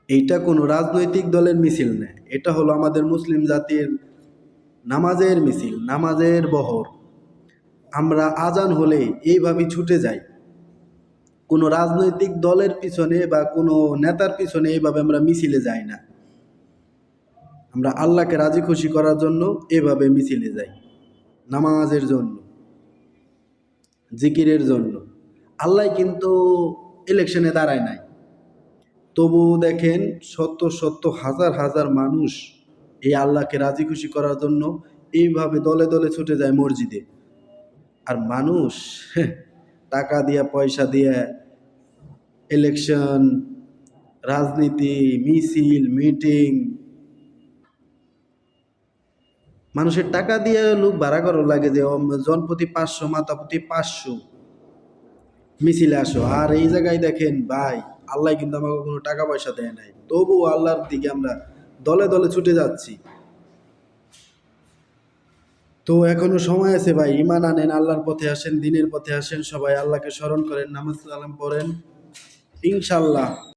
এইটা কোনো রাজনৈতিক দলের মিছিল না, এটা হলো আমাদের মুসলিম জাতির নামাজের মিছিল, নামাজের বহর। আমরা আজান হলে এইভাবে ছুটে যাই, কোনো রাজনৈতিক দলের পিছনে বা কোনো নেতার পিছনে এইভাবে আমরা মিছিলে যাই না। আমরা আল্লাহকে রাজি খুশি করার জন্য এভাবে মিছিলে যাই, নামাজের জন্য, জিকিরের জন্য। আল্লাহ কিন্তু ইলেকশনে দাঁড়ায় নাই, তবুও দেখেন শত শত হাজার হাজার মানুষ এই আল্লাহকে রাজি খুশি করার জন্য এইভাবে দলে দলে ছুটে যায় মসজিদে। আর মানুষ টাকা দিয়া পয়সা দিয়া ইলেকশন, রাজনীতি, মিছিল, মিটিং, মানুষের টাকা দিয়ে লোক ভাড়া করা লাগে যে জনপ্রতি 500, মাথাপ্রতি 500 মিছিলে আসো। আর এই জায়গায় দেখেন ভাই, আল্লাহ কিন্তু আমাকে কোনো টাকা পয়সা দেয় নাই, তবু আল্লাহর দিকে আমরা দলে দলে ছুটে যাচ্ছি। তো এখনো সময় আছে ভাই, ঈমান আনেন, আল্লাহর পথে আসেন, দ্বীনের পথে আসেন, সবাই আল্লাহকে স্মরণ করেন, নামাজ কালাম পড়েন, ইনশাল্লাহ